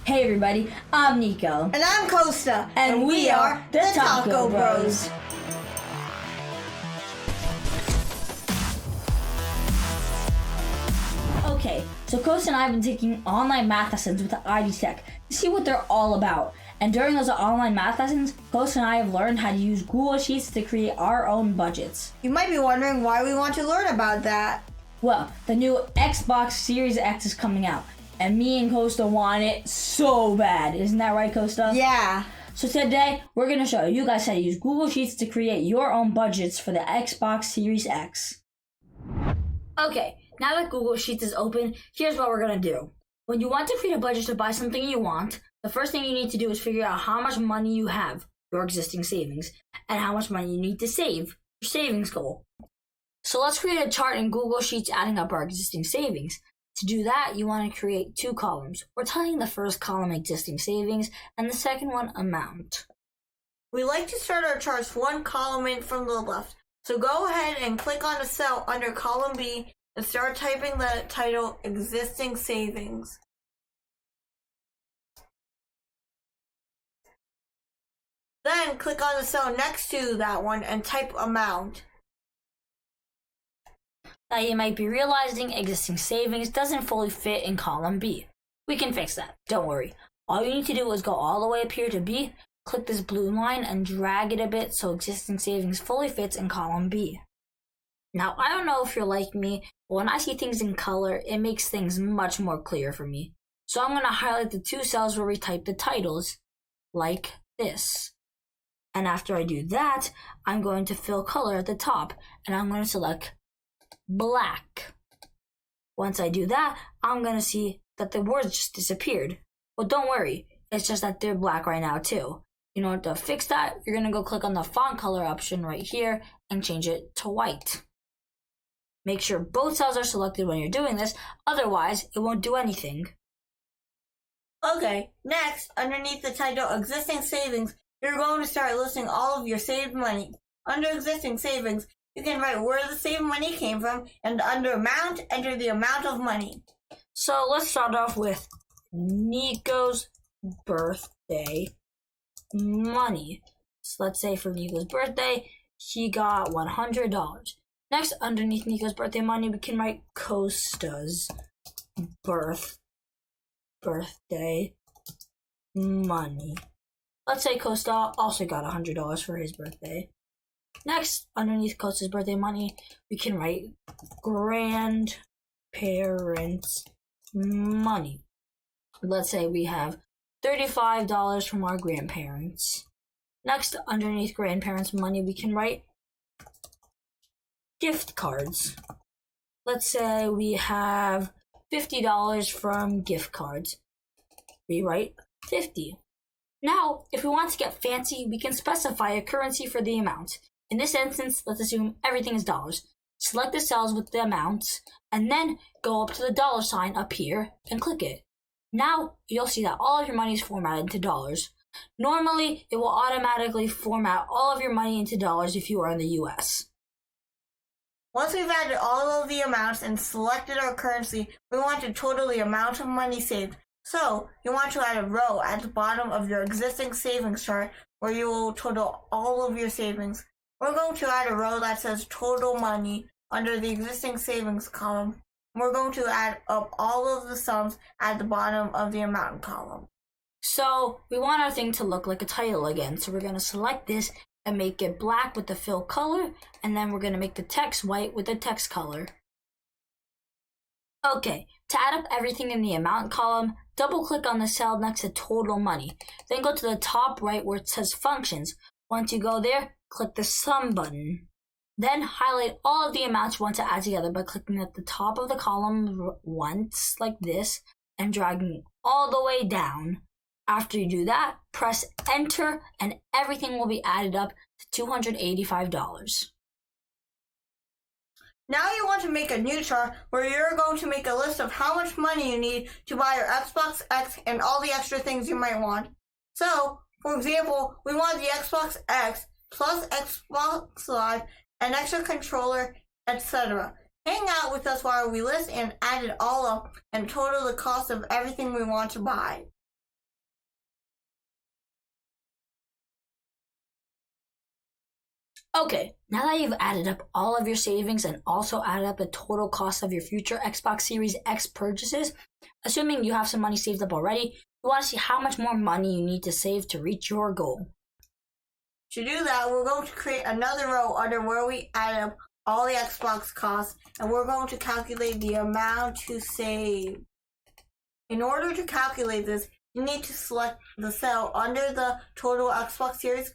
Hey everybody, I'm Nikko. And I'm Costa. And we are the Taco Bros. Okay, so Costa and I have been taking online math lessons with the ID Tech to see what they're all about. And during those online math lessons, Costa and I have learned how to use Google Sheets to create our own budgets. You might be wondering why we want to learn about that. Well, the new Xbox Series X is coming out, and me and Costa want it so bad. Isn't that right, Costa? Yeah. So today, we're going to show you guys how to use Google Sheets to create your own budgets for the Xbox Series X. Okay, now that Google Sheets is open, here's what we're going to do. When you want to create a budget to buy something you want, the first thing you need to do is figure out how much money you have, your existing savings, and how much money you need to save, your savings goal. So let's create a chart in Google Sheets adding up our existing savings. To do that, you want to create two columns. We're telling the first column existing savings and the second one amount. We like to start our charts one column in from the left. So go ahead and click on a cell under column B and start typing the title Existing Savings. Then click on the cell next to that one and type amount. Now you might be realizing existing savings doesn't fully fit in column B. We can fix that, don't worry. All you need to do is go all the way up here to B, click this blue line and drag it a bit so existing savings fully fits in column B. Now I don't know if you're like me, but when I see things in color, it makes things much more clear for me. So I'm going to highlight the two cells where we type the titles, like this. And after I do that, I'm going to fill color at the top, and I'm going to select black. Once I do that, I'm going to see that the words just disappeared. Well, don't worry. It's just that they're black right now, too. In order to fix that, you're going to go click on the font color option right here and change it to white. Make sure both cells are selected when you're doing this, otherwise it won't do anything. Okay, next, underneath the title Existing Savings, you're going to start listing all of your saved money. Under Existing Savings, you can write where the saved money came from, and under Amount, enter the amount of money. So let's start off with Nico's birthday money. So let's say for Nico's birthday, he got $100. Next, underneath Nico's birthday money, we can write Costa's birthday money. Let's say Costa also got $100 for his birthday. Next, underneath Costa's birthday money, we can write grandparents' money. Let's say we have $35 from our grandparents. Next, underneath grandparents' money, we can write gift cards. Let's say we have $50 from gift cards. We write 50. Now, if we want to get fancy, we can specify a currency for the amount. In this instance, let's assume everything is dollars. Select the cells with the amounts, and then go up to the dollar sign up here and click it. Now, you'll see that all of your money is formatted into dollars. Normally, it will automatically format all of your money into dollars if you are in the US. Once we've added all of the amounts and selected our currency, we want to total the amount of money saved. So, you want to add a row at the bottom of your existing savings chart where you will total all of your savings. We're going to add a row that says total money under the existing savings column. We're going to add up all of the sums at the bottom of the amount column. So, we want our thing to look like a title again. So we're going to select this and make it black with the fill color, and then we're going to make the text white with the text color. Okay, to add up everything in the amount column, double-click on the cell next to total money. Then go to the top right where it says functions. Once you go there, click the sum button. Then highlight all of the amounts you want to add together by clicking at the top of the column once, like this, and dragging all the way down. After you do that, press enter and everything will be added up to $285. Now you want to make a new chart where you're going to make a list of how much money you need to buy your Xbox X and all the extra things you might want. So, for example, we want the Xbox X plus Xbox Live, an extra controller, etc. Hang out with us while we list and add it all up and total the cost of everything we want to buy. Okay, now that you've added up all of your savings and also added up the total cost of your future Xbox Series X purchases, assuming you have some money saved up already, you want to see how much more money you need to save to reach your goal. To do that, we're going to create another row under where we add up all the Xbox costs, and we're going to calculate the amount to save. In order to calculate this, you need to select the cell under the total Xbox Series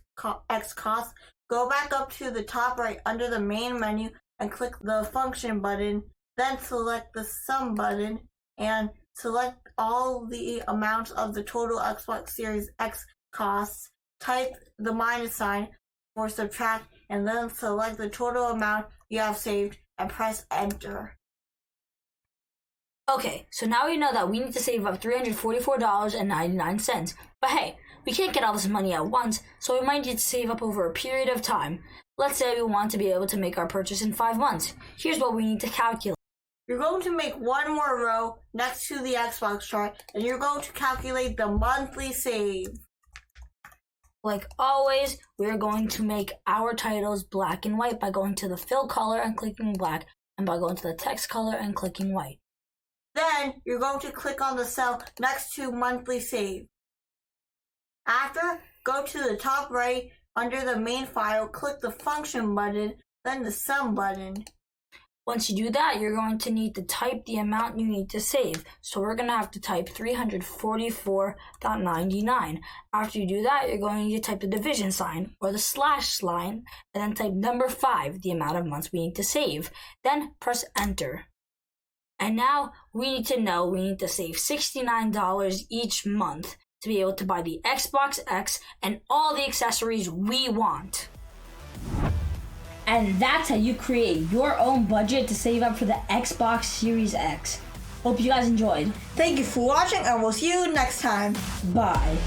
X cost, go back up to the top right under the main menu and click the function button, then select the sum button and select all the amounts of the total Xbox Series X costs, type the minus sign for subtract, and then select the total amount you have saved and press enter. Okay, so now we know that we need to save up $344.99. But hey, we can't get all this money at once, so we might need to save up over a period of time. Let's say we want to be able to make our purchase in 5 months. Here's what we need to calculate. You're going to make one more row next to the Xbox chart, and you're going to calculate the monthly save. Like always, we're going to make our titles black and white by going to the fill color and clicking black, and by going to the text color and clicking white. Then you're going to click on the cell next to monthly save. After, go to the top right under the main file, click the function button, then the sum button. Once you do that, you're going to need to type the amount you need to save. So we're going to have to type $344.99. After you do that, you're going to need to type the division sign or the slash sign, and then type number 5, the amount of months we need to save. Then press enter. And now we need to know we need to save $69 each month to be able to buy the Xbox X and all the accessories we want. And that's how you create your own budget to save up for the Xbox Series X. Hope you guys enjoyed. Thank you for watching, and we'll see you next time. Bye.